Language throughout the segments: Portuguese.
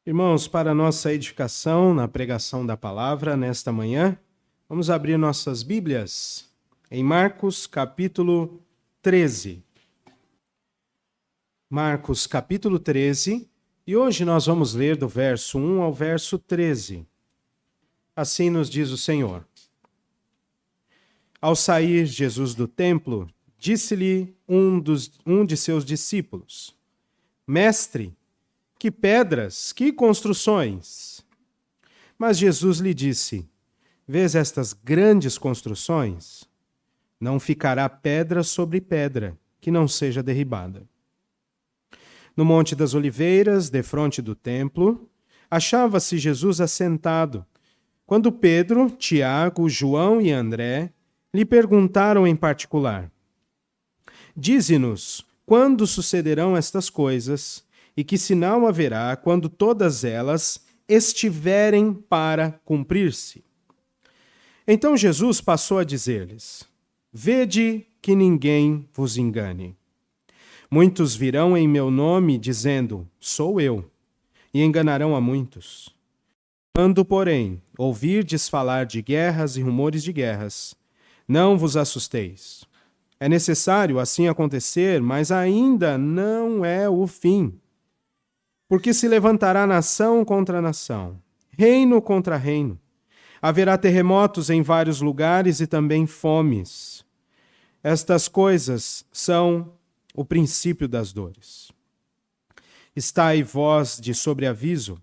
Irmãos, para a nossa edificação na pregação da palavra nesta manhã, vamos abrir nossas Bíblias em Marcos capítulo 13. Marcos capítulo 13, e hoje nós vamos ler do verso 1 ao verso 13. Assim nos diz o Senhor. Ao sair Jesus do templo, disse-lhe um de seus discípulos: Mestre, que pedras, que construções! Mas Jesus lhe disse: Vês estas grandes construções? Não ficará pedra sobre pedra que não seja derribada. No Monte das Oliveiras, defronte do templo, achava-se Jesus assentado, quando Pedro, Tiago, João e André lhe perguntaram em particular: Dize-nos, quando sucederão estas coisas? E que sinal haverá quando todas elas estiverem para cumprir-se? Então Jesus passou a dizer-lhes: Vede que ninguém vos engane. Muitos virão em meu nome dizendo: Sou eu, e enganarão a muitos. Quando, porém, ouvirdes falar de guerras e rumores de guerras, não vos assusteis. É necessário assim acontecer, mas ainda não é o fim. Porque se levantará nação contra nação, reino contra reino. Haverá terremotos em vários lugares e também fomes. Estas coisas são o princípio das dores. Estai vós de sobreaviso,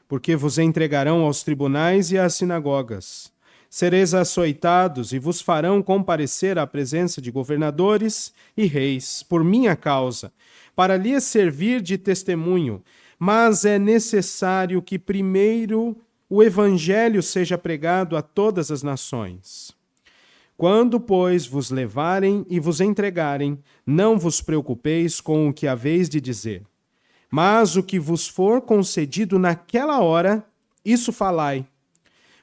porque vos entregarão aos tribunais e às sinagogas. Sereis açoitados e vos farão comparecer à presença de governadores e reis, por minha causa, para lhes servir de testemunho. Mas é necessário que primeiro o evangelho seja pregado a todas as nações. Quando, pois, vos levarem e vos entregarem, não vos preocupeis com o que haveis de dizer. Mas o que vos for concedido naquela hora, isso falai.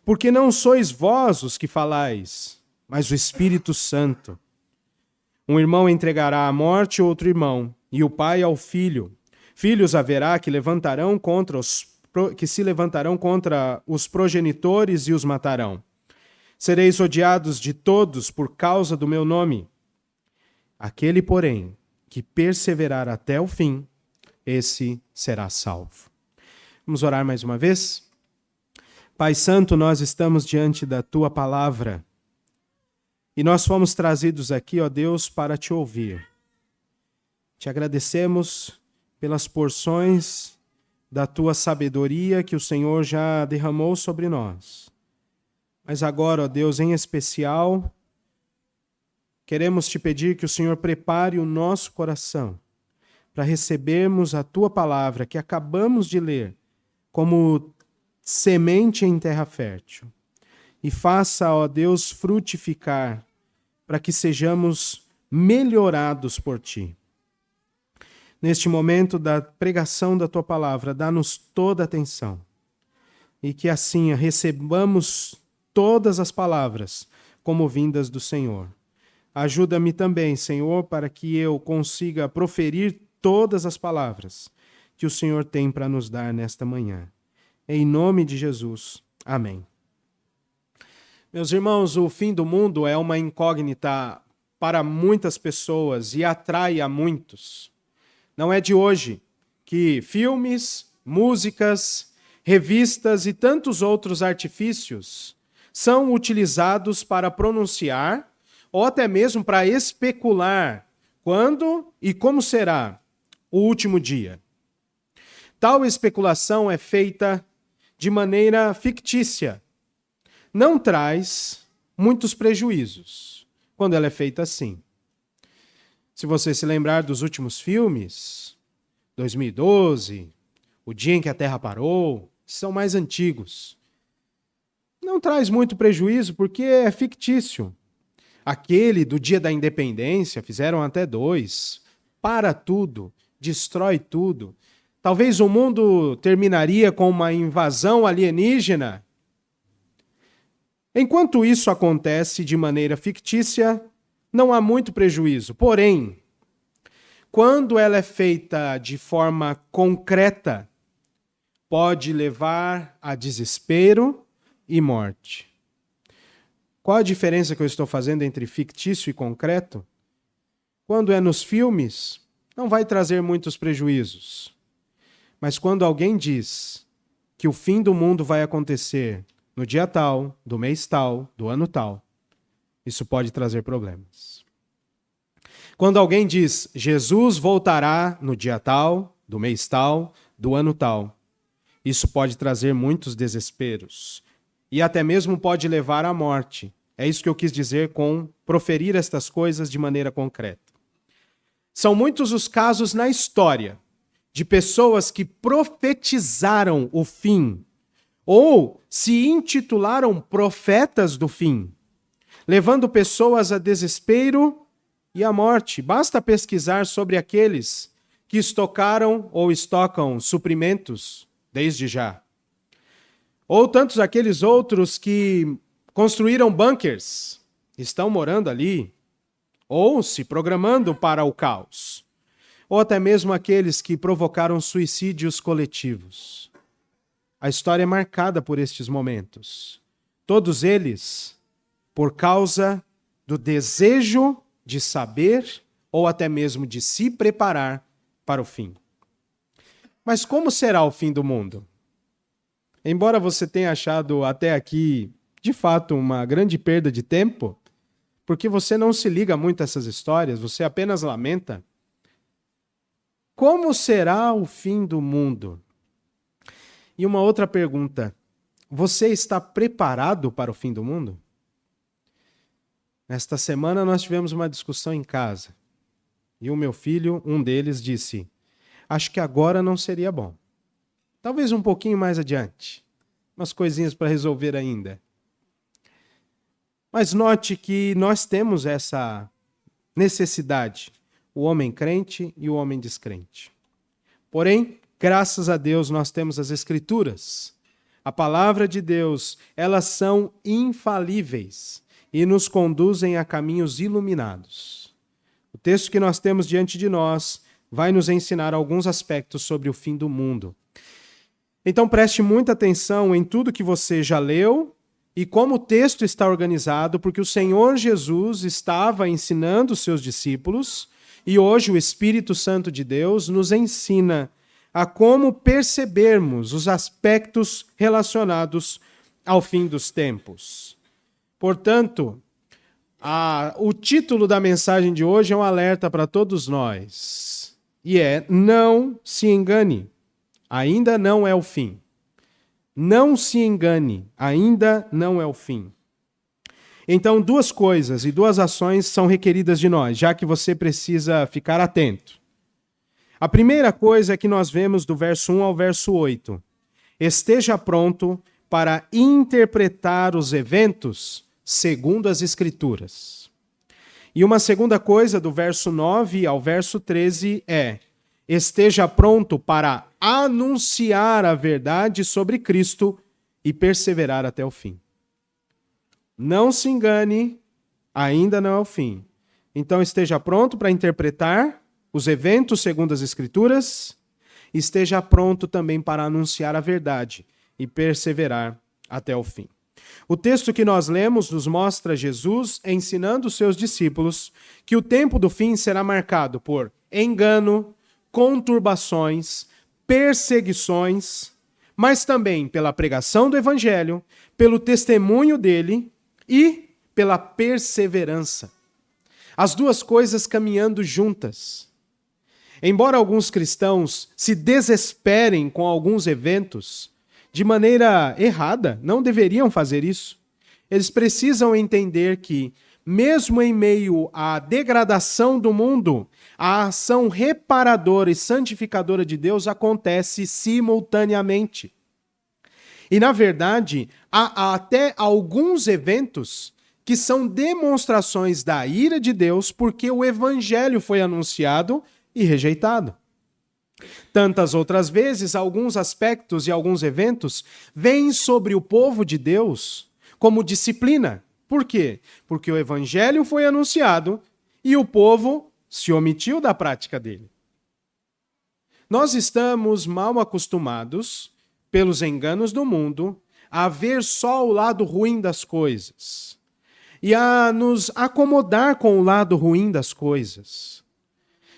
Porque não sois vós os que falais, mas o Espírito Santo. Um irmão entregará à morte outro irmão, e o pai ao filho. Filhos haverá que se levantarão contra os progenitores e os matarão. Sereis odiados de todos por causa do meu nome. Aquele, porém, que perseverar até o fim, esse será salvo. Vamos orar mais uma vez? Pai Santo, nós estamos diante da Tua palavra e nós fomos trazidos aqui, ó Deus, para Te ouvir. Te agradecemos pelas porções da Tua sabedoria que o Senhor já derramou sobre nós. Mas agora, ó Deus, em especial, queremos Te pedir que o Senhor prepare o nosso coração para recebermos a Tua palavra que acabamos de ler como semente em terra fértil. E faça, ó Deus, frutificar para que sejamos melhorados por Ti. Neste momento da pregação da Tua palavra, dá-nos toda a atenção e que assim recebamos todas as palavras como vindas do Senhor. Ajuda-me também, Senhor, para que eu consiga proferir todas as palavras que o Senhor tem para nos dar nesta manhã. Em nome de Jesus. Amém. Meus irmãos, o fim do mundo é uma incógnita para muitas pessoas e atrai a muitos. Não é de hoje que filmes, músicas, revistas e tantos outros artifícios são utilizados para pronunciar ou até mesmo para especular quando e como será o último dia. Tal especulação é feita de maneira fictícia. Não traz muitos prejuízos quando ela é feita assim. Se você se lembrar dos últimos filmes, 2012, O Dia em que a Terra Parou, são mais antigos. Não traz muito prejuízo porque é fictício. Aquele do Dia da Independência, fizeram até 2, para tudo, destrói tudo. Talvez o mundo terminaria com uma invasão alienígena. Enquanto isso acontece de maneira fictícia, não há muito prejuízo. Porém, quando ela é feita de forma concreta, pode levar a desespero e morte. Qual a diferença que eu estou fazendo entre fictício e concreto? Quando é nos filmes, não vai trazer muitos prejuízos. Mas quando alguém diz que o fim do mundo vai acontecer no dia tal, do mês tal, do ano tal, isso pode trazer problemas. Quando alguém diz Jesus voltará no dia tal, do mês tal, do ano tal, isso pode trazer muitos desesperos e até mesmo pode levar à morte. É isso que eu quis dizer com proferir estas coisas de maneira concreta. São muitos os casos na história de pessoas que profetizaram o fim ou se intitularam profetas do fim, levando pessoas a desespero e à morte. Basta pesquisar sobre aqueles que estocaram ou estocam suprimentos desde já. Ou tantos aqueles outros que construíram bunkers, estão morando ali, ou se programando para o caos. Ou até mesmo aqueles que provocaram suicídios coletivos. A história é marcada por estes momentos. Todos eles por causa do desejo de saber ou até mesmo de se preparar para o fim. Mas como será o fim do mundo? Embora você tenha achado até aqui, de fato, uma grande perda de tempo, porque você não se liga muito a essas histórias, você apenas lamenta. Como será o fim do mundo? E uma outra pergunta: você está preparado para o fim do mundo? Nesta semana nós tivemos uma discussão em casa. E o meu filho, um deles, disse: acho que agora não seria bom. Talvez um pouquinho mais adiante. Umas coisinhas para resolver ainda. Mas note que nós temos essa necessidade. O homem crente e o homem descrente. Porém, graças a Deus, nós temos as Escrituras. A palavra de Deus, elas são infalíveis e nos conduzem a caminhos iluminados. O texto que nós temos diante de nós vai nos ensinar alguns aspectos sobre o fim do mundo. Então preste muita atenção em tudo que você já leu e como o texto está organizado, porque o Senhor Jesus estava ensinando os seus discípulos e hoje o Espírito Santo de Deus nos ensina a como percebermos os aspectos relacionados ao fim dos tempos. Portanto, o título da mensagem de hoje é um alerta para todos nós. E é: não se engane, ainda não é o fim. Não se engane, ainda não é o fim. Então, duas coisas e duas ações são requeridas de nós, já que você precisa ficar atento. A primeira coisa é que nós vemos do verso 1 ao verso 8. Esteja pronto para interpretar os eventos segundo as Escrituras. E uma segunda coisa, do verso 9 ao verso 13, é: esteja pronto para anunciar a verdade sobre Cristo e perseverar até o fim. Não se engane, ainda não é o fim. Então esteja pronto para interpretar os eventos segundo as Escrituras, esteja pronto também para anunciar a verdade e perseverar até o fim. O texto que nós lemos nos mostra Jesus ensinando os seus discípulos que o tempo do fim será marcado por engano, conturbações, perseguições, mas também pela pregação do Evangelho, pelo testemunho dele e pela perseverança. As duas coisas caminhando juntas. Embora alguns cristãos se desesperem com alguns eventos, de maneira errada, não deveriam fazer isso. Eles precisam entender que, mesmo em meio à degradação do mundo, a ação reparadora e santificadora de Deus acontece simultaneamente. E, na verdade, há até alguns eventos que são demonstrações da ira de Deus porque o evangelho foi anunciado e rejeitado. Tantas outras vezes, alguns aspectos e alguns eventos vêm sobre o povo de Deus como disciplina. Por quê? Porque o evangelho foi anunciado e o povo se omitiu da prática dele. Nós estamos mal acostumados pelos enganos do mundo, a ver só o lado ruim das coisas e a nos acomodar com o lado ruim das coisas.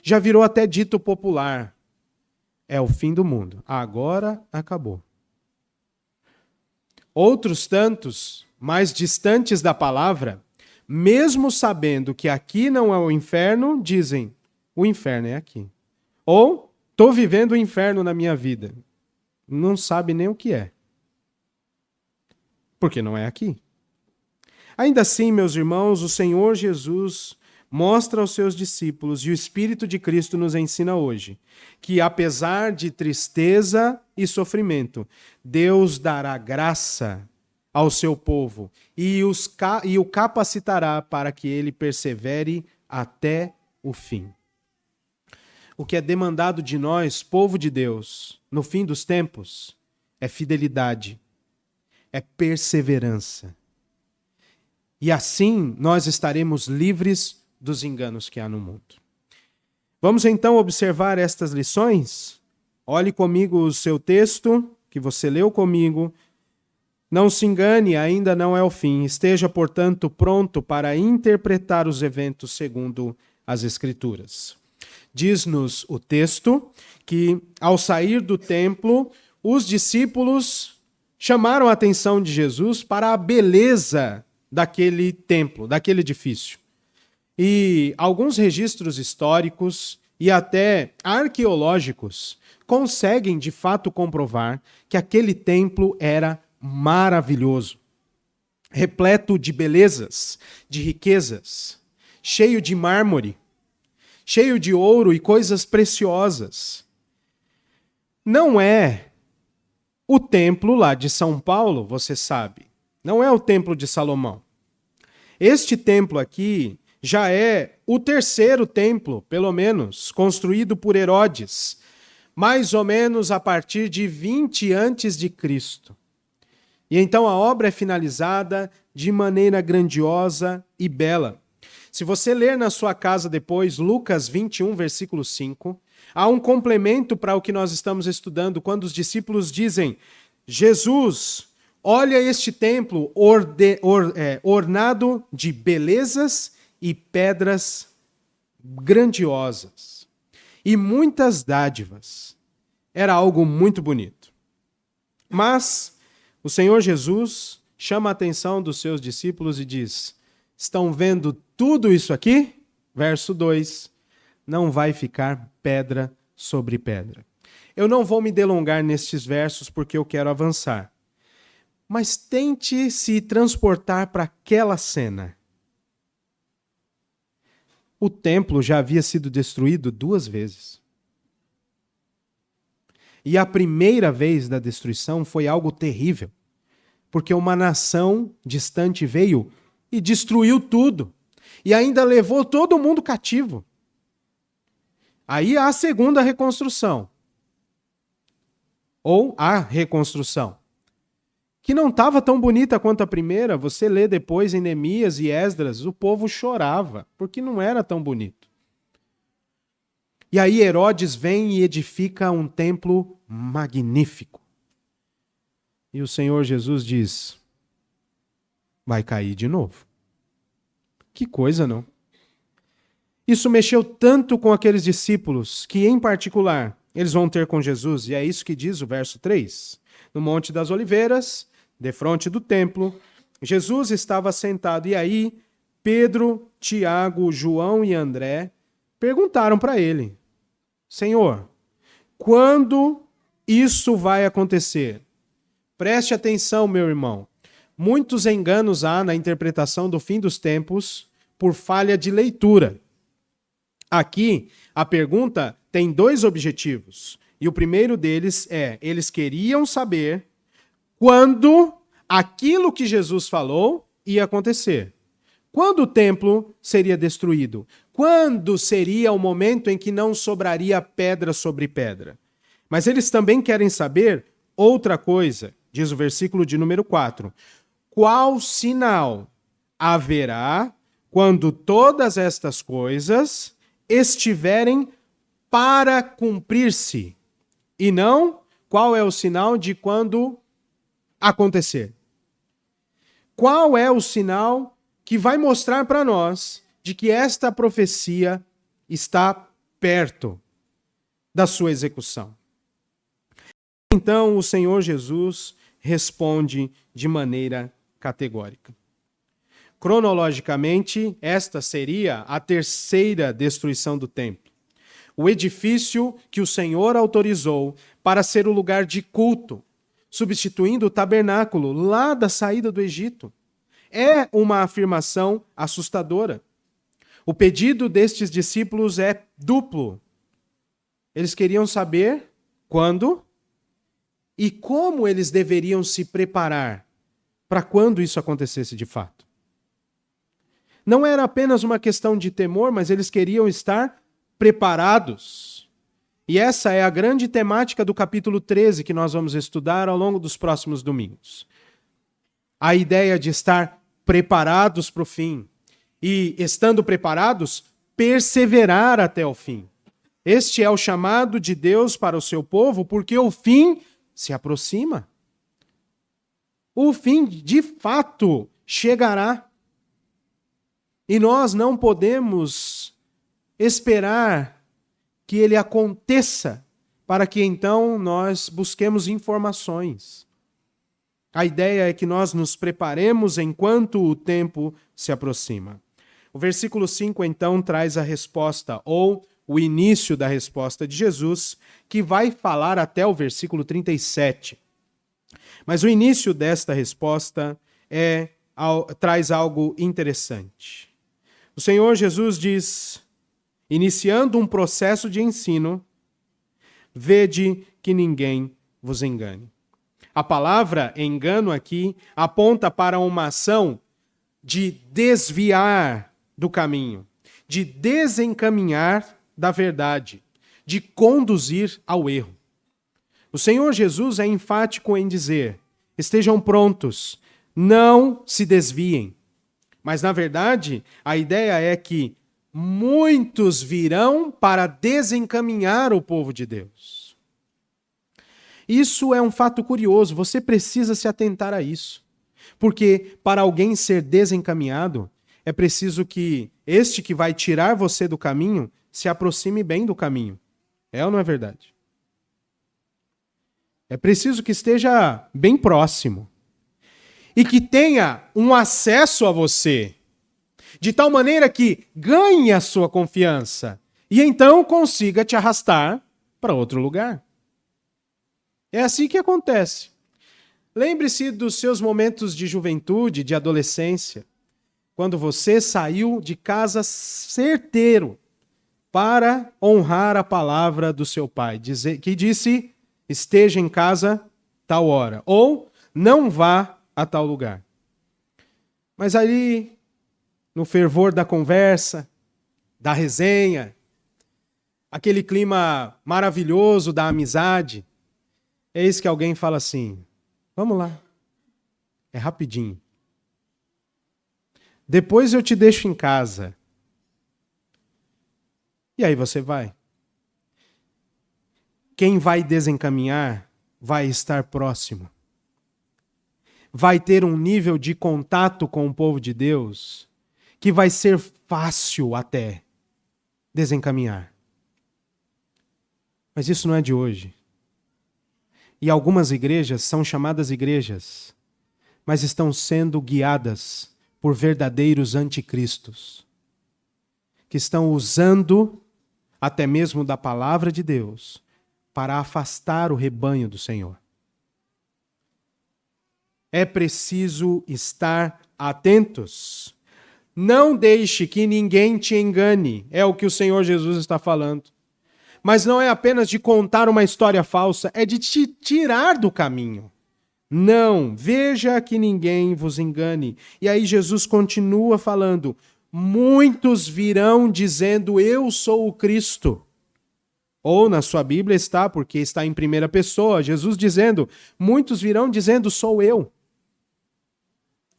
Já virou até dito popular: é o fim do mundo, agora acabou. Outros tantos, mais distantes da palavra, mesmo sabendo que aqui não é o inferno, dizem: o inferno é aqui. Ou, estou vivendo o inferno na minha vida. Não sabe nem o que é. Porque não é aqui. Ainda assim, meus irmãos, o Senhor Jesus mostra aos seus discípulos, e o Espírito de Cristo nos ensina hoje, que apesar de tristeza e sofrimento, Deus dará graça ao seu povo e o capacitará para que ele persevere até o fim. O que é demandado de nós, povo de Deus, no fim dos tempos, é fidelidade, é perseverança. E assim nós estaremos livres dos enganos que há no mundo. Vamos então observar estas lições? Olhe comigo o seu texto, que você leu comigo. Não se engane, ainda não é o fim. Esteja, portanto, pronto para interpretar os eventos segundo as Escrituras. Diz-nos o texto que, ao sair do templo, os discípulos chamaram a atenção de Jesus para a beleza daquele templo, daquele edifício. E alguns registros históricos e até arqueológicos conseguem de fato comprovar que aquele templo era maravilhoso, repleto de belezas, de riquezas, cheio de mármore, cheio de ouro e coisas preciosas. Não é o templo lá de São Paulo, você sabe. Não é o templo de Salomão. Este templo aqui já é o terceiro templo, pelo menos, construído por Herodes, mais ou menos a partir de 20 antes de Cristo. E então a obra é finalizada de maneira grandiosa e bela. Se você ler na sua casa depois Lucas 21, versículo 5, há um complemento para o que nós estamos estudando, quando os discípulos dizem: Jesus, olha este templo ornado de belezas e pedras grandiosas e muitas dádivas. Era algo muito bonito. Mas o Senhor Jesus chama a atenção dos seus discípulos e diz: estão vendo tudo isso aqui? Verso 2, não vai ficar pedra sobre pedra. Eu não vou me delongar nestes versos porque eu quero avançar. Mas tente se transportar para aquela cena. O templo já havia sido destruído 2 vezes. E a primeira vez da destruição foi algo terrível, porque uma nação distante veio e destruiu tudo, e ainda levou todo mundo cativo. Aí há a segunda reconstrução, ou a reconstrução, que não estava tão bonita quanto a primeira. Você lê depois em Neemias e Esdras, o povo chorava, porque não era tão bonito. E aí Herodes vem e edifica um templo magnífico. E o Senhor Jesus diz: vai cair de novo. Que coisa, não? Isso mexeu tanto com aqueles discípulos que, em particular, eles vão ter com Jesus, e é isso que diz o verso 3. No Monte das Oliveiras, defronte do templo, Jesus estava sentado, e aí Pedro, Tiago, João e André perguntaram para ele: Senhor, quando isso vai acontecer? Preste atenção, meu irmão. Muitos enganos há na interpretação do fim dos tempos por falha de leitura. Aqui, a pergunta tem 2 objetivos. E o primeiro deles é: eles queriam saber quando aquilo que Jesus falou ia acontecer. Quando o templo seria destruído? Quando seria o momento em que não sobraria pedra sobre pedra? Mas eles também querem saber outra coisa, diz o versículo de número 4. Qual sinal haverá quando todas estas coisas estiverem para cumprir-se, e não qual é o sinal de quando acontecer? Qual é o sinal que vai mostrar para nós de que esta profecia está perto da sua execução? Então o Senhor Jesus responde de maneira categórica. Cronologicamente, esta seria a terceira destruição do templo. O edifício que o Senhor autorizou para ser o lugar de culto, substituindo o tabernáculo lá da saída do Egito. É uma afirmação assustadora. O pedido destes discípulos é duplo. Eles queriam saber quando e como eles deveriam se preparar para quando isso acontecesse de fato. Não era apenas uma questão de temor, mas eles queriam estar preparados. E essa é a grande temática do capítulo 13 que nós vamos estudar ao longo dos próximos domingos. A ideia de estar preparados para o fim. E, estando preparados, perseverar até o fim. Este é o chamado de Deus para o seu povo, porque o fim se aproxima. O fim, de fato, chegará. E nós não podemos esperar que ele aconteça para que então nós busquemos informações. A ideia é que nós nos preparemos enquanto o tempo se aproxima. O versículo 5 então traz a resposta, ou o início da resposta de Jesus, que vai falar até o versículo 37. Mas o início desta resposta traz algo interessante. O Senhor Jesus diz, iniciando um processo de ensino, vede que ninguém vos engane. A palavra engano aqui aponta para uma ação de desviar do caminho, de desencaminhar da verdade, de conduzir ao erro. O Senhor Jesus é enfático em dizer, estejam prontos, não se desviem. Mas, na verdade, a ideia é que muitos virão para desencaminhar o povo de Deus. Isso é um fato curioso, você precisa se atentar a isso. Porque para alguém ser desencaminhado, é preciso que este que vai tirar você do caminho se aproxime bem do caminho. É ou não é verdade? É preciso que esteja bem próximo. E que tenha um acesso a você, de tal maneira que ganhe a sua confiança e então consiga te arrastar para outro lugar. É assim que acontece. Lembre-se dos seus momentos de juventude, de adolescência, quando você saiu de casa certeiro para honrar a palavra do seu pai, que disse, esteja em casa tal hora, ou não vá a tal lugar. Mas ali, no fervor da conversa, da resenha, aquele clima maravilhoso da amizade, eis que alguém fala assim, vamos lá, é rapidinho. Depois eu te deixo em casa. E aí você vai. Quem vai desencaminhar vai estar próximo. Vai ter um nível de contato com o povo de Deus que vai ser fácil até desencaminhar. Mas isso não é de hoje. E algumas igrejas são chamadas igrejas, mas estão sendo guiadas por verdadeiros anticristos, que estão usando até mesmo da palavra de Deus para afastar o rebanho do Senhor. É preciso estar atentos. Não deixe que ninguém te engane. É o que o Senhor Jesus está falando. Mas não é apenas de contar uma história falsa, é de te tirar do caminho. Não, veja que ninguém vos engane. E aí Jesus continua falando, muitos virão dizendo, eu sou o Cristo. Ou na sua Bíblia está, porque está em primeira pessoa, Jesus dizendo, muitos virão dizendo, sou eu.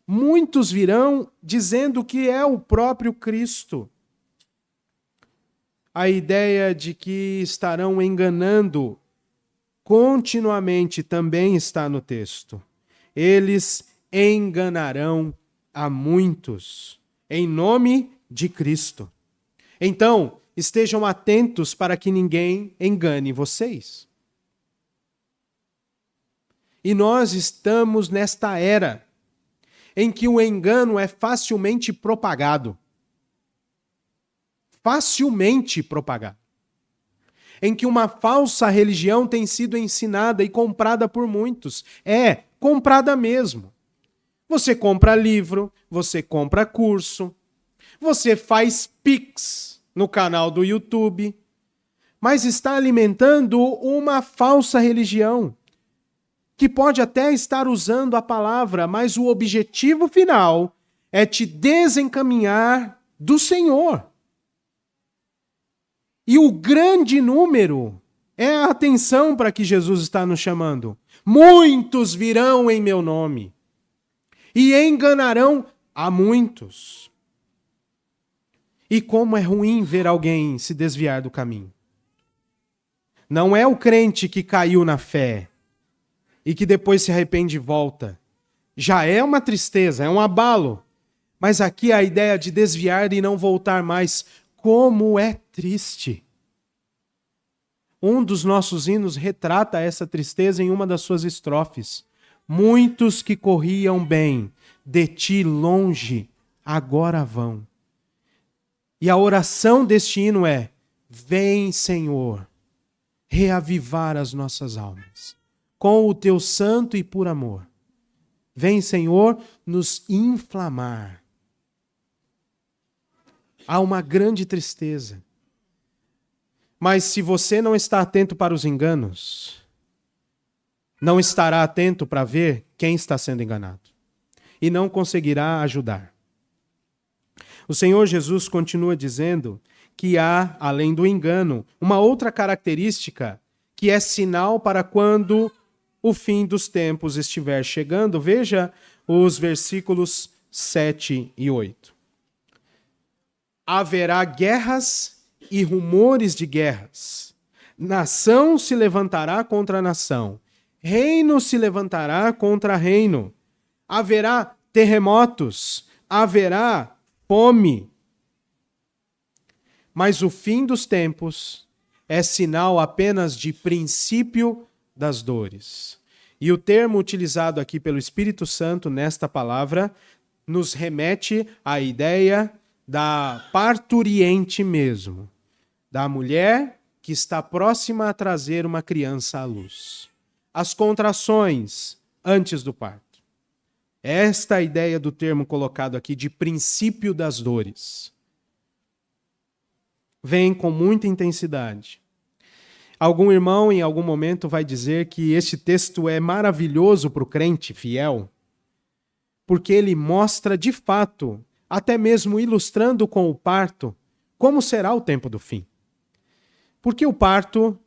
Muitos virão dizendo que é o próprio Cristo. A ideia de que estarão enganando continuamente também está no texto. Eles enganarão a muitos, em nome de Cristo. Então, estejam atentos para que ninguém engane vocês. E nós estamos nesta era em que o engano é facilmente propagado. Facilmente propagado. Em que uma falsa religião tem sido ensinada e comprada por muitos. É, comprada mesmo. Você compra livro, você compra curso, você faz Pix no canal do YouTube, mas está alimentando uma falsa religião, que pode até estar usando a palavra, mas o objetivo final é te desencaminhar do Senhor. E o grande número é a atenção para que Jesus está nos chamando. Muitos virão em meu nome e enganarão a muitos. E como é ruim ver alguém se desviar do caminho. Não é o crente que caiu na fé e que depois se arrepende e volta. Já é uma tristeza, é um abalo. Mas aqui a ideia de desviar e não voltar mais, como é triste. Um dos nossos hinos retrata essa tristeza em uma das suas estrofes. Muitos que corriam bem, de ti longe, agora vão. E a oração deste hino é: vem, Senhor, reavivar as nossas almas com o teu santo e puro amor. Vem, Senhor, nos inflamar. Há uma grande tristeza. Mas se você não está atento para os enganos, não estará atento para ver quem está sendo enganado. E não conseguirá ajudar. O Senhor Jesus continua dizendo que há, além do engano, uma outra característica que é sinal para quando o fim dos tempos estiver chegando. Veja os versículos 7 e 8. Haverá guerras e rumores de guerras. Nação se levantará contra nação. Reino se levantará contra reino. Haverá terremotos. Haverá fome. Mas o fim dos tempos é sinal apenas de princípio das dores. E o termo utilizado aqui pelo Espírito Santo nesta palavra nos remete à ideia da parturiente mesmo, da mulher que está próxima a trazer uma criança à luz. As contrações antes do parto. Esta é a ideia do termo colocado aqui de princípio das dores. Vem com muita intensidade. Algum irmão, em algum momento, vai dizer que este texto é maravilhoso para o crente fiel, porque ele mostra de fato, até mesmo ilustrando com o parto, como será o tempo do fim. Porque o parto,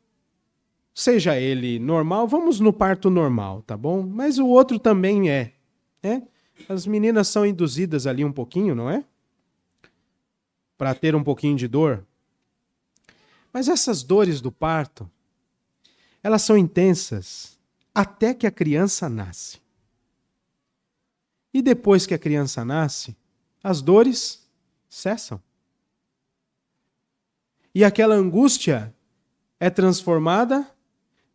seja ele normal, vamos no parto normal, tá bom? Mas o outro também é, né? As meninas são induzidas ali um pouquinho, não é? Para ter um pouquinho de dor. Mas essas dores do parto, elas são intensas até que a criança nasce. E depois que a criança nasce, as dores cessam. E aquela angústia é transformada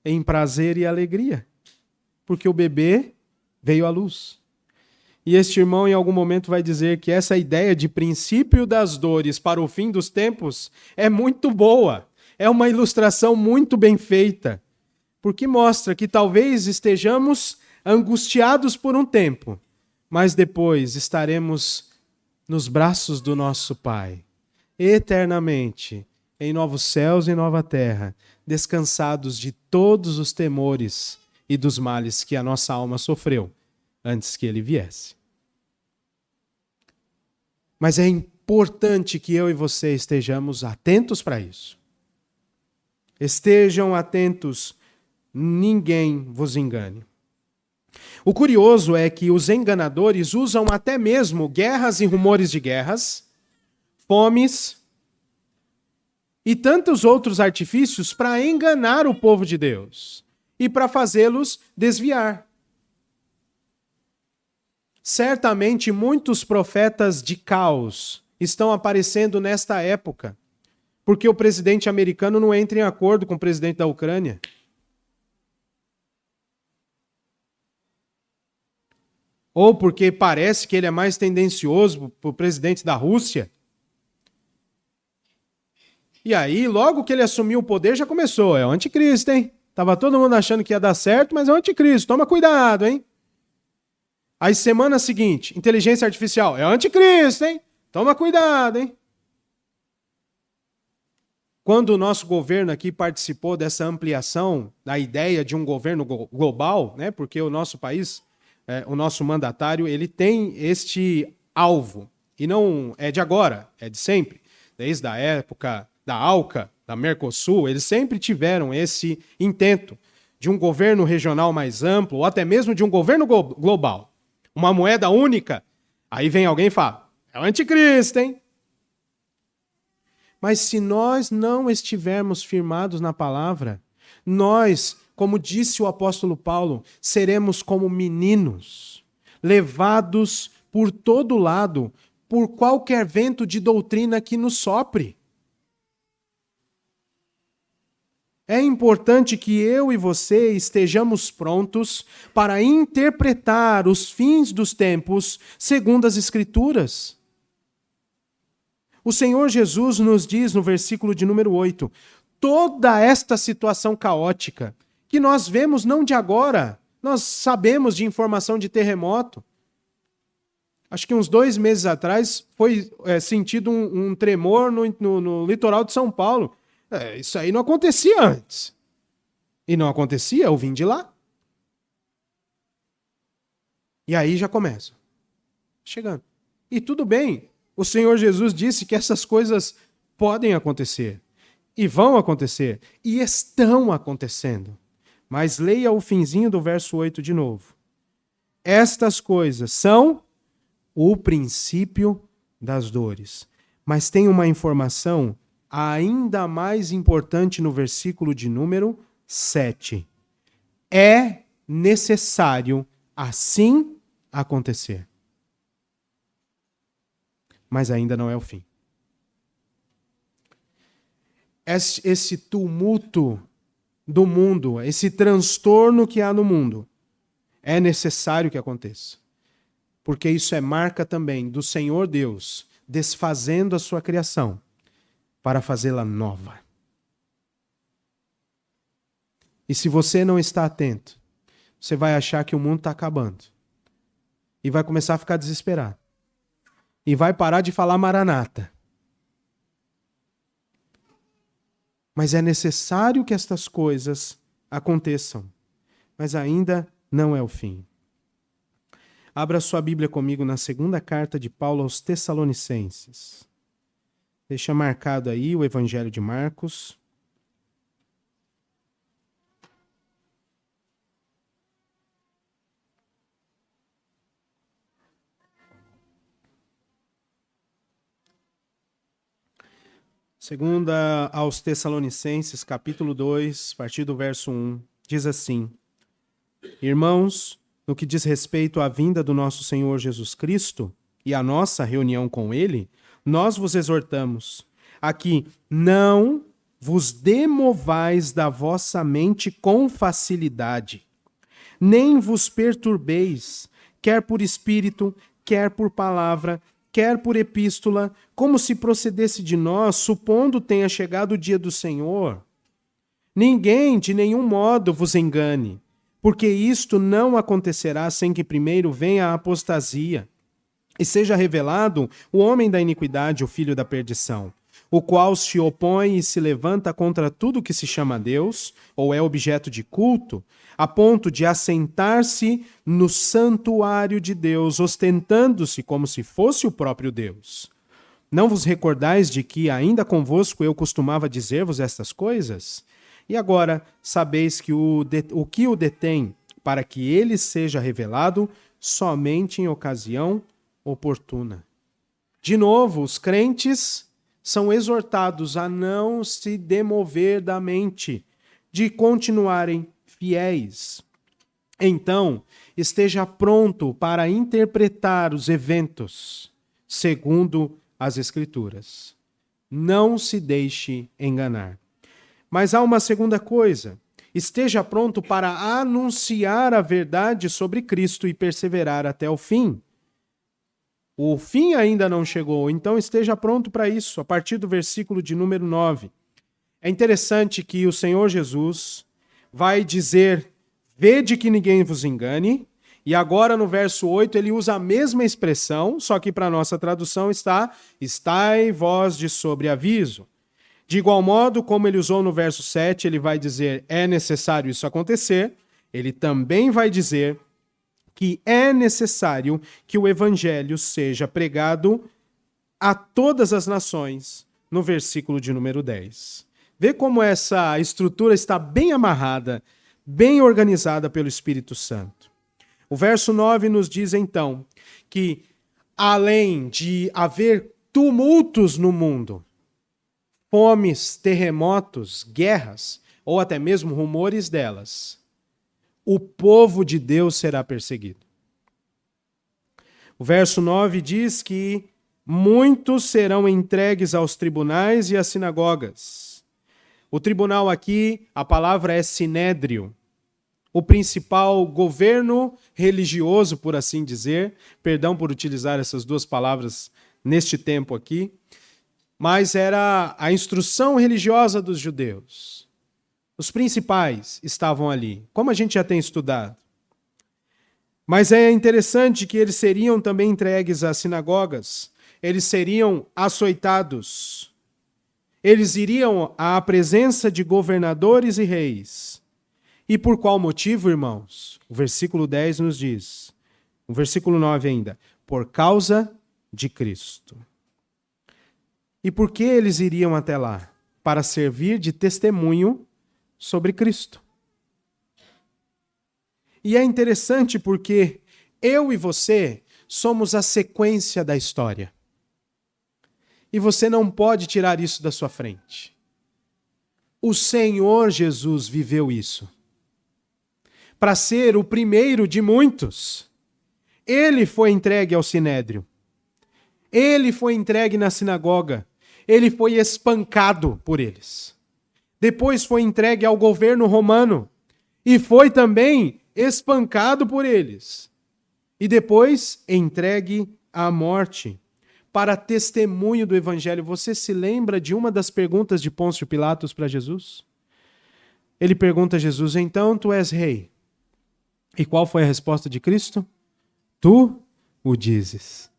em prazer e alegria, porque o bebê veio à luz. E este irmão em algum momento vai dizer que essa ideia de princípio das dores para o fim dos tempos é muito boa. É uma ilustração muito bem feita, porque mostra que talvez estejamos angustiados por um tempo, mas depois estaremos nos braços do nosso Pai, eternamente, em novos céus e nova terra, descansados de todos os temores e dos males que a nossa alma sofreu antes que ele viesse. Mas é importante que eu e você estejamos atentos para isso. Estejam atentos, ninguém vos engane. O curioso é que os enganadores usam até mesmo guerras e rumores de guerras, fomes e tantos outros artifícios para enganar o povo de Deus. e para fazê-los desviar. Certamente muitos profetas de caos estão aparecendo nesta época, porque o presidente americano não entra em acordo com o presidente da Ucrânia. Ou porque parece que ele é mais tendencioso para o presidente da Rússia. E aí, logo que ele assumiu o poder, já começou. É o anticristo, hein? Tava todo mundo achando que ia dar certo, mas é o anticristo. Toma cuidado, hein? Aí, semana seguinte, inteligência artificial. É o anticristo, hein? Toma cuidado, hein? Quando o nosso governo aqui participou dessa ampliação da ideia de um governo global, né? Porque o nosso país, o nosso mandatário, ele tem este alvo. E não é de agora, é de sempre. Desde a época da ALCA, da Mercosul, eles sempre tiveram esse intento de um governo regional mais amplo, ou até mesmo de um governo global. Uma moeda única. Aí vem alguém e fala, é o anticristo, hein? Mas se nós não estivermos firmados na palavra, nós, como disse o apóstolo Paulo, seremos como meninos, levados por todo lado, por qualquer vento de doutrina que nos sopre. É importante que eu e você estejamos prontos para interpretar os fins dos tempos segundo as Escrituras. O Senhor Jesus nos diz no versículo de número 8, toda esta situação caótica que nós vemos não de agora, nós sabemos de informação de terremoto. Acho que uns 2 meses atrás foi sentido um tremor no litoral de São Paulo. Isso aí não acontecia antes. E não acontecia, eu vim de lá. E aí já começa. Chegando. E tudo bem. O Senhor Jesus disse que essas coisas podem acontecer. E vão acontecer. E estão acontecendo. Mas leia o finzinho do verso 8 de novo. Estas coisas são o princípio das dores. Mas tem uma informação ainda mais importante no versículo de número 7. É necessário assim acontecer. Mas ainda não é o fim. Esse tumulto do mundo, esse transtorno que há no mundo, é necessário que aconteça. Porque isso é marca também do Senhor Deus desfazendo a sua criação para fazê-la nova. E se você não está atento, você vai achar que o mundo está acabando. E vai começar a ficar desesperado. E vai parar de falar Maranata. Mas é necessário que estas coisas aconteçam. Mas ainda não é o fim. Abra sua Bíblia comigo na segunda carta de Paulo aos Tessalonicenses. Deixa marcado aí o Evangelho de Marcos. Segunda aos Tessalonicenses, capítulo 2, a partir do verso 1, diz assim: Irmãos, no que diz respeito à vinda do nosso Senhor Jesus Cristo e à nossa reunião com Ele, nós vos exortamos a que não vos demovais da vossa mente com facilidade, nem vos perturbeis, quer por espírito, quer por palavra, quer por epístola, como se procedesse de nós, supondo tenha chegado o dia do Senhor. Ninguém de nenhum modo vos engane, porque isto não acontecerá sem que primeiro venha a apostasia, e seja revelado o homem da iniquidade, o filho da perdição, o qual se opõe e se levanta contra tudo que se chama Deus, ou é objeto de culto, a ponto de assentar-se no santuário de Deus, ostentando-se como se fosse o próprio Deus. Não vos recordais de que ainda convosco eu costumava dizer-vos estas coisas? E agora sabeis que o que o detém, para que ele seja revelado somente em ocasião oportuna. De novo, os crentes são exortados a não se demover da mente, de continuarem fiéis. Então, esteja pronto para interpretar os eventos segundo as Escrituras. Não se deixe enganar. Mas há uma segunda coisa. Esteja pronto para anunciar a verdade sobre Cristo e perseverar até o fim. O fim ainda não chegou, então esteja pronto para isso, a partir do versículo de número 9. É interessante que o Senhor Jesus vai dizer: vede que ninguém vos engane, e agora no verso 8 ele usa a mesma expressão, só que para a nossa tradução estai vós de sobreaviso. De igual modo, como ele usou no verso 7, ele vai dizer: é necessário isso acontecer, ele também vai dizer que é necessário que o evangelho seja pregado a todas as nações, no versículo de número 10. Vê como essa estrutura está bem amarrada, bem organizada pelo Espírito Santo. O verso 9 nos diz então que, além de haver tumultos no mundo, fomes, terremotos, guerras, ou até mesmo rumores delas, o povo de Deus será perseguido. O verso 9 diz que muitos serão entregues aos tribunais e às sinagogas. O tribunal aqui, a palavra é sinédrio, o principal governo religioso, por assim dizer. Perdão por utilizar essas duas palavras neste tempo aqui, mas era a instrução religiosa dos judeus. Os principais estavam ali, como a gente já tem estudado. Mas é interessante que eles seriam também entregues às sinagogas, eles seriam açoitados, eles iriam à presença de governadores e reis. E por qual motivo, irmãos? O versículo 10 nos diz, o versículo 9 ainda, por causa de Cristo. E por que eles iriam até lá? Para servir de testemunho sobre Cristo. E é interessante porque eu e você somos a sequência da história. E você não pode tirar isso da sua frente. O Senhor Jesus viveu isso. Para ser o primeiro de muitos, ele foi entregue ao sinédrio. Ele foi entregue na sinagoga. Ele foi espancado por eles. Depois foi entregue ao governo romano e foi também espancado por eles. E depois entregue à morte para testemunho do evangelho. Você se lembra de uma das perguntas de Pôncio Pilatos para Jesus? Ele pergunta a Jesus: então tu és rei? E qual foi a resposta de Cristo? Tu o dizes.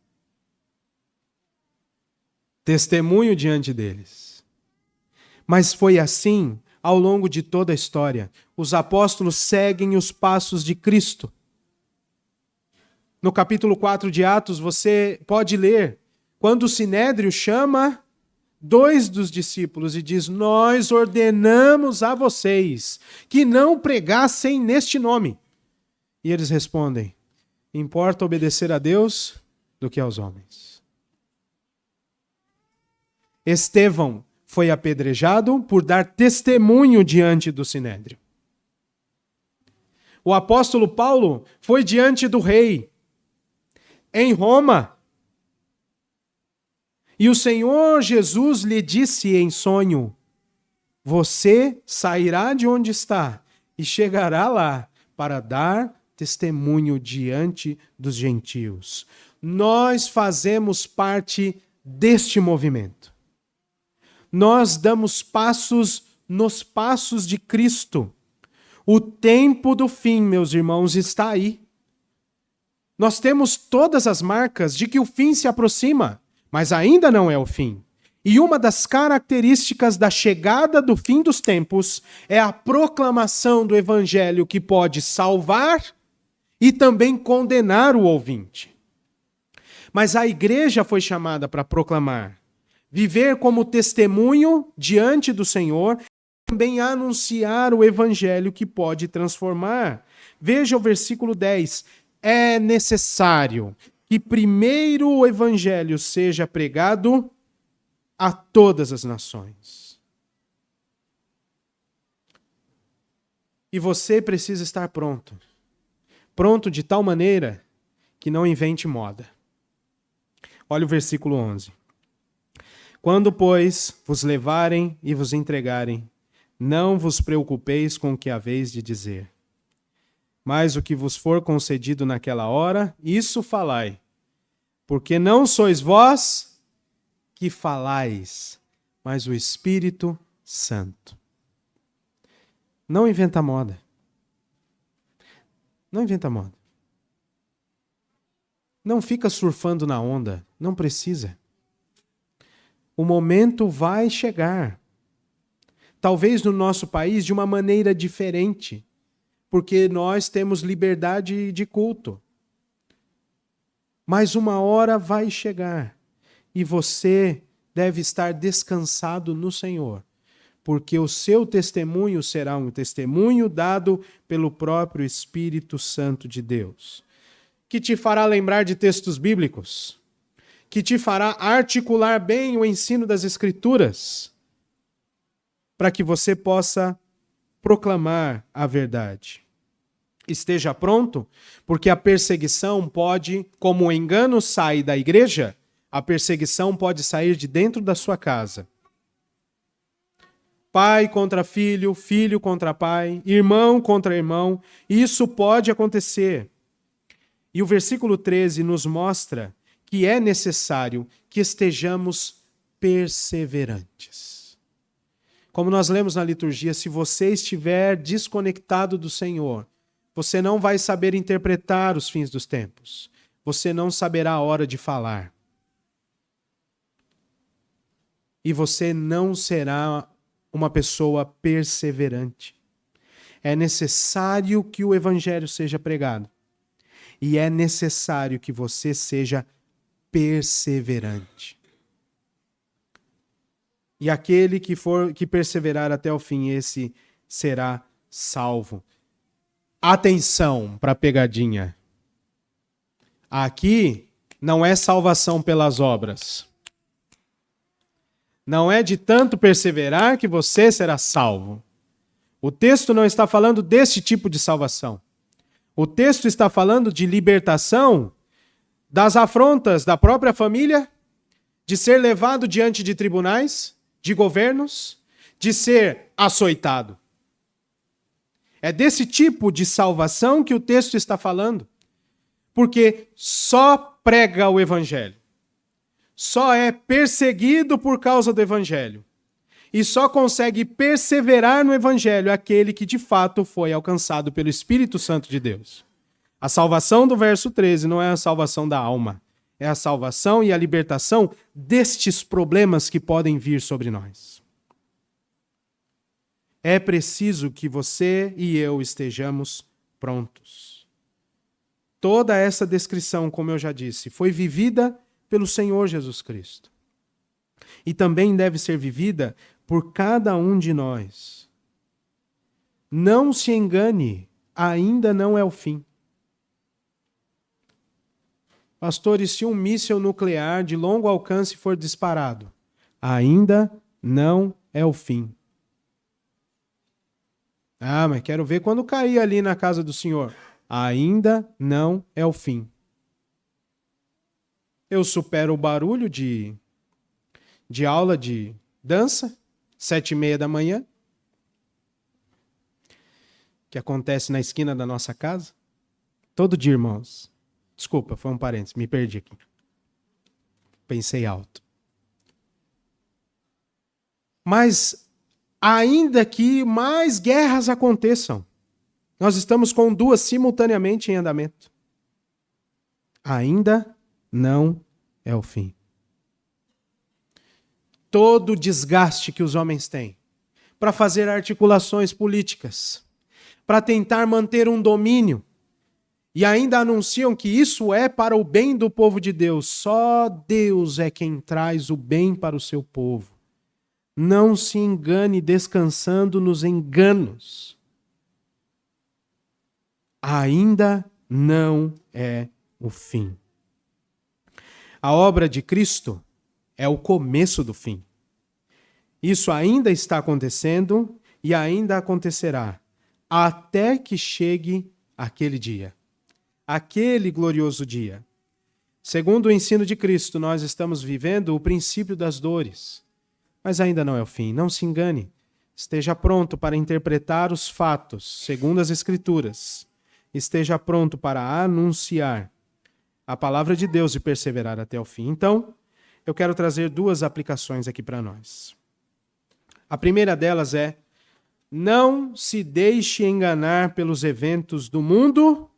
Testemunho diante deles. Mas foi assim ao longo de toda a história. Os apóstolos seguem os passos de Cristo. No capítulo 4 de Atos, você pode ler, quando o sinédrio chama 2 dos discípulos e diz: nós ordenamos a vocês que não pregassem neste nome. E eles respondem: importa obedecer a Deus do que aos homens. Estevão foi apedrejado por dar testemunho diante do sinédrio. O apóstolo Paulo foi diante do rei, em Roma. E o Senhor Jesus lhe disse em sonho: você sairá de onde está e chegará lá para dar testemunho diante dos gentios. Nós fazemos parte deste movimento. Nós damos passos nos passos de Cristo. O tempo do fim, meus irmãos, está aí. Nós temos todas as marcas de que o fim se aproxima, mas ainda não é o fim. E uma das características da chegada do fim dos tempos é a proclamação do evangelho que pode salvar e também condenar o ouvinte. Mas a igreja foi chamada para proclamar, viver como testemunho diante do Senhor, também anunciar o evangelho que pode transformar. Veja o versículo 10. É necessário que primeiro o evangelho seja pregado a todas as nações. E você precisa estar pronto. Pronto de tal maneira que não invente moda. Olha o versículo 11. Quando, pois, vos levarem e vos entregarem, não vos preocupeis com o que haveis de dizer. Mas o que vos for concedido naquela hora, isso falai. Porque não sois vós que falais, mas o Espírito Santo. Não inventa moda. Não inventa moda. Não fica surfando na onda. Não precisa. O momento vai chegar. Talvez no nosso país de uma maneira diferente, porque nós temos liberdade de culto. Mas uma hora vai chegar e você deve estar descansado no Senhor, porque o seu testemunho será um testemunho dado pelo próprio Espírito Santo de Deus, que te fará lembrar de textos bíblicos, que te fará articular bem o ensino das Escrituras, para que você possa proclamar a verdade. Esteja pronto, porque a perseguição pode, como o engano sai da igreja, a perseguição pode sair de dentro da sua casa. Pai contra filho, filho contra pai, irmão contra irmão, isso pode acontecer. E o versículo 13 nos mostra que é necessário que estejamos perseverantes. Como nós lemos na liturgia, se você estiver desconectado do Senhor, você não vai saber interpretar os fins dos tempos. Você não saberá a hora de falar. E você não será uma pessoa perseverante. É necessário que o evangelho seja pregado. E é necessário que você seja perseverante. E aquele que perseverar até o fim, esse será salvo. Atenção para a pegadinha. Aqui não é salvação pelas obras. Não é de tanto perseverar que você será salvo. O texto não está falando desse tipo de salvação. O texto está falando de libertação das afrontas da própria família, de ser levado diante de tribunais, de governos, de ser açoitado. É desse tipo de salvação que o texto está falando, porque só prega o evangelho, só é perseguido por causa do evangelho, e só consegue perseverar no evangelho aquele que de fato foi alcançado pelo Espírito Santo de Deus. A salvação do verso 13 não é a salvação da alma, é a salvação e a libertação destes problemas que podem vir sobre nós. É preciso que você e eu estejamos prontos. Toda essa descrição, como eu já disse, foi vivida pelo Senhor Jesus Cristo. E também deve ser vivida por cada um de nós. Não se engane, ainda não é o fim. Pastor, e se um míssil nuclear de longo alcance for disparado? Ainda não é o fim. Ah, mas quero ver quando cair ali na casa do senhor. Ainda não é o fim. Eu supero o barulho de aula de dança, 7:30 da manhã, que acontece na esquina da nossa casa. Todo dia, irmãos. Desculpa, foi um parênteses, me perdi aqui. Pensei alto. Mas, ainda que mais guerras aconteçam, nós estamos com 2 simultaneamente em andamento. Ainda não é o fim. Todo o desgaste que os homens têm para fazer articulações políticas, para tentar manter um domínio, e ainda anunciam que isso é para o bem do povo de Deus. Só Deus é quem traz o bem para o seu povo. Não se engane descansando nos enganos. Ainda não é o fim. A obra de Cristo é o começo do fim. Isso ainda está acontecendo e ainda acontecerá até que chegue aquele dia, aquele glorioso dia. Segundo o ensino de Cristo, nós estamos vivendo o princípio das dores, mas ainda não é o fim. Não se engane. Esteja pronto para interpretar os fatos, segundo as Escrituras. Esteja pronto para anunciar a palavra de Deus e perseverar até o fim. Então, eu quero trazer duas aplicações aqui para nós. A primeira delas é: não se deixe enganar pelos eventos do mundo,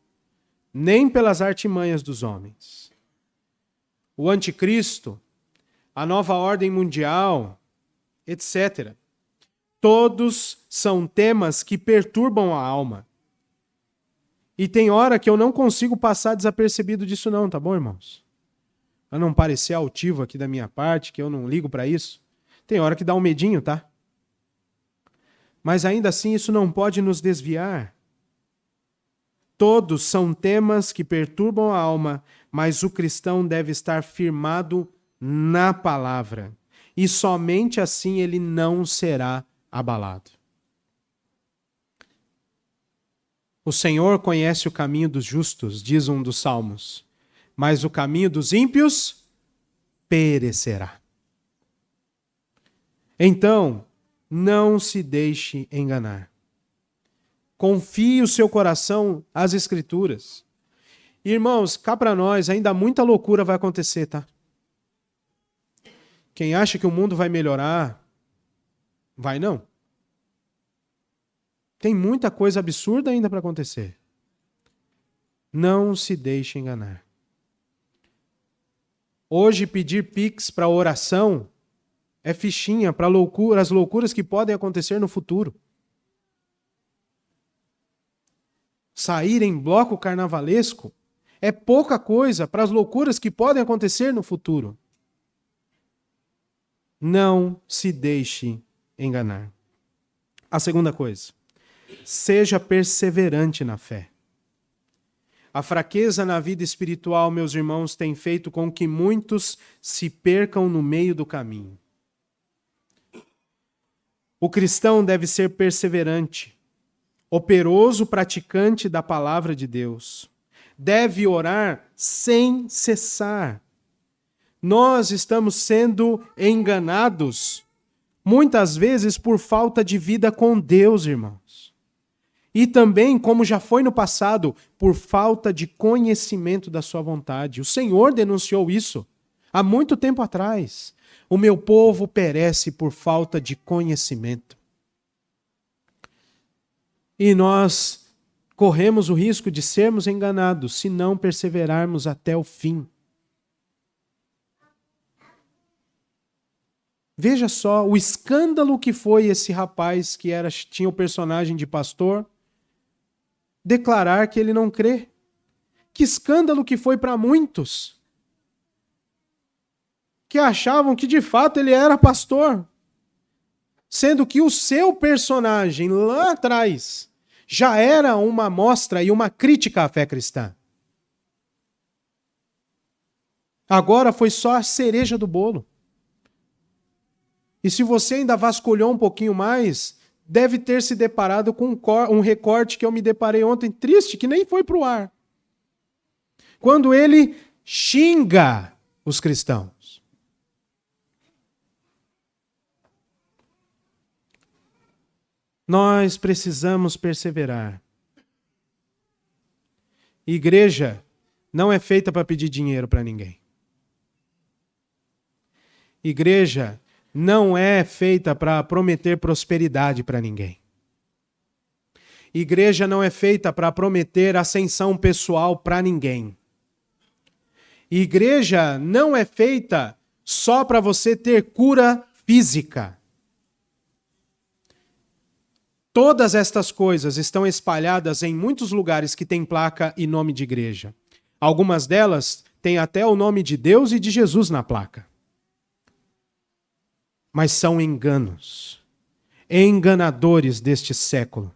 nem pelas artimanhas dos homens. O anticristo, a nova ordem mundial, etc. Todos são temas que perturbam a alma. E tem hora que eu não consigo passar desapercebido disso não, tá bom, irmãos? Para não parecer altivo aqui da minha parte, que eu não ligo para isso. Tem hora que dá um medinho, tá? Mas ainda assim isso não pode nos desviar. Todos são temas que perturbam a alma, mas o cristão deve estar firmado na palavra. E somente assim ele não será abalado. O Senhor conhece o caminho dos justos, diz um dos salmos, mas o caminho dos ímpios perecerá. Então, não se deixe enganar. Confie o seu coração às Escrituras. Irmãos, cá para nós ainda muita loucura vai acontecer, tá? Quem acha que o mundo vai melhorar, vai não. Tem muita coisa absurda ainda para acontecer. Não se deixe enganar. Hoje pedir Pix para oração é fichinha para as loucuras que podem acontecer no futuro. Sair em bloco carnavalesco é pouca coisa para as loucuras que podem acontecer no futuro. Não se deixe enganar. A segunda coisa: seja perseverante na fé. A fraqueza na vida espiritual, meus irmãos, tem feito com que muitos se percam no meio do caminho. O cristão deve ser perseverante, operoso praticante da palavra de Deus. Deve orar sem cessar. Nós estamos sendo enganados, muitas vezes por falta de vida com Deus, irmãos. E também, como já foi no passado, por falta de conhecimento da sua vontade. O Senhor denunciou isso há muito tempo atrás. O meu povo perece por falta de conhecimento. E nós corremos o risco de sermos enganados se não perseverarmos até o fim. Veja só o escândalo que foi esse rapaz que tinha o personagem de pastor declarar que ele não crê. Que escândalo que foi para muitos que achavam que de fato ele era pastor, sendo que o seu personagem lá atrás já era uma amostra e uma crítica à fé cristã. Agora foi só a cereja do bolo. E se você ainda vasculhou um pouquinho mais, deve ter se deparado com um recorte que eu me deparei ontem, triste, que nem foi para o ar. Quando ele xinga os cristãos. Nós precisamos perseverar. Igreja não é feita para pedir dinheiro para ninguém. Igreja não é feita para prometer prosperidade para ninguém. Igreja não é feita para prometer ascensão pessoal para ninguém. Igreja não é feita só para você ter cura física. Todas estas coisas estão espalhadas em muitos lugares que têm placa e nome de igreja. Algumas delas têm até o nome de Deus e de Jesus na placa. Mas são enganos, enganadores deste século,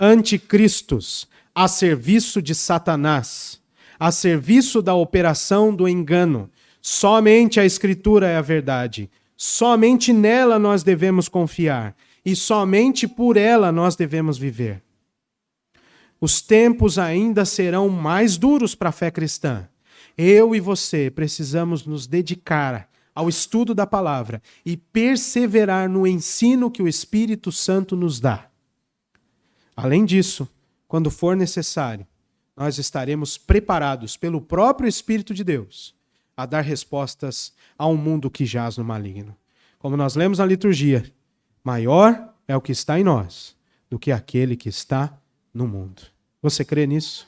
anticristos a serviço de Satanás, a serviço da operação do engano. Somente a Escritura é a verdade, somente nela nós devemos confiar e somente por ela nós devemos viver. Os tempos ainda serão mais duros para a fé cristã. Eu e você precisamos nos dedicar ao estudo da palavra e perseverar no ensino que o Espírito Santo nos dá. Além disso, quando for necessário, nós estaremos preparados pelo próprio Espírito de Deus a dar respostas a um mundo que jaz no maligno. Como nós lemos na liturgia, maior é o que está em nós do que aquele que está no mundo. Você crê nisso?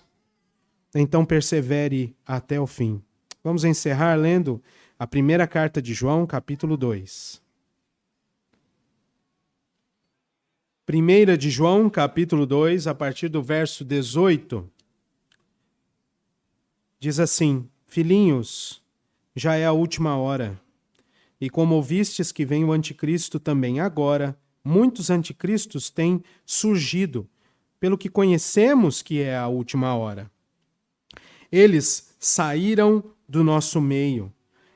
Então persevere até o fim. Vamos encerrar lendo a primeira carta de João, capítulo 2. 1 de João, capítulo 2, a partir do verso 18. Diz assim: Filhinhos, já é a última hora. E como ouvistes que vem o anticristo também agora, muitos anticristos têm surgido, pelo que conhecemos que é a última hora. Eles saíram do nosso meio,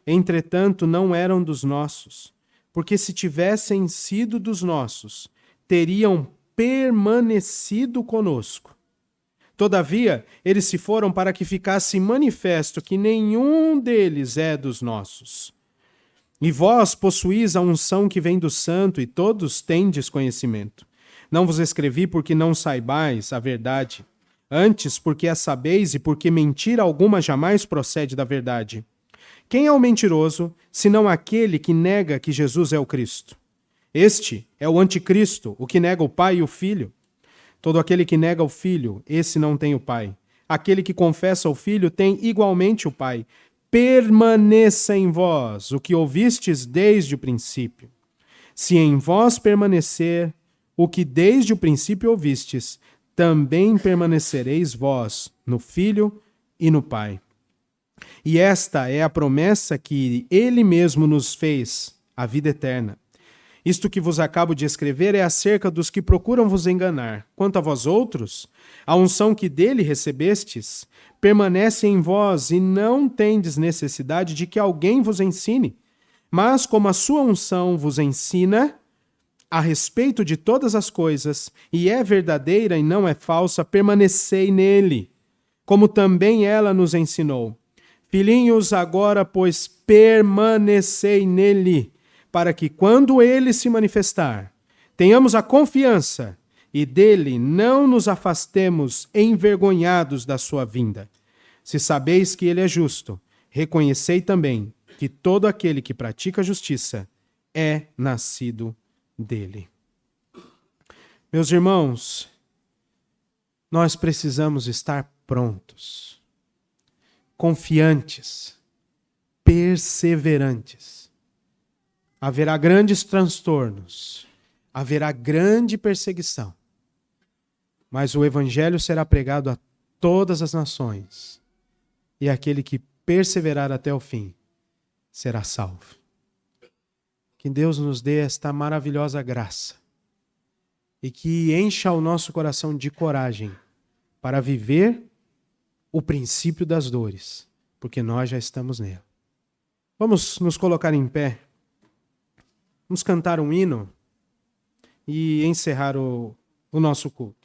entretanto não eram dos nossos, porque se tivessem sido dos nossos, teriam permanecido conosco. Todavia, eles se foram para que ficasse manifesto que nenhum deles é dos nossos. E vós possuís a unção que vem do Santo, e todos tendes conhecimento. Não vos escrevi porque não saibais a verdade, antes porque a sabeis e porque mentira alguma jamais procede da verdade. Quem é o mentiroso, senão aquele que nega que Jesus é o Cristo? Este é o anticristo, o que nega o Pai e o Filho. Todo aquele que nega o Filho, esse não tem o Pai. Aquele que confessa o Filho tem igualmente o Pai. Permaneça em vós o que ouvistes desde o princípio. Se em vós permanecer o que desde o princípio ouvistes, também permanecereis vós no Filho e no Pai. E esta é a promessa que Ele mesmo nos fez, a vida eterna. Isto que vos acabo de escrever é acerca dos que procuram vos enganar. Quanto a vós outros, a unção que dele recebestes permanece em vós e não tendes necessidade de que alguém vos ensine. Mas como a sua unção vos ensina a respeito de todas as coisas, e é verdadeira e não é falsa, permanecei nele, como também ela nos ensinou. Filhinhos, agora, pois, permanecei nele, para que, quando ele se manifestar, tenhamos a confiança e dele não nos afastemos envergonhados da sua vinda. Se sabeis que ele é justo, reconhecei também que todo aquele que pratica a justiça é nascido dele. Meus irmãos, nós precisamos estar prontos, confiantes, perseverantes. Haverá grandes transtornos, haverá grande perseguição, mas o evangelho será pregado a todas as nações, e aquele que perseverar até o fim será salvo. Que Deus nos dê esta maravilhosa graça e que encha o nosso coração de coragem para viver o princípio das dores, porque nós já estamos nele. Vamos nos colocar em pé. Vamos cantar um hino e encerrar o nosso culto.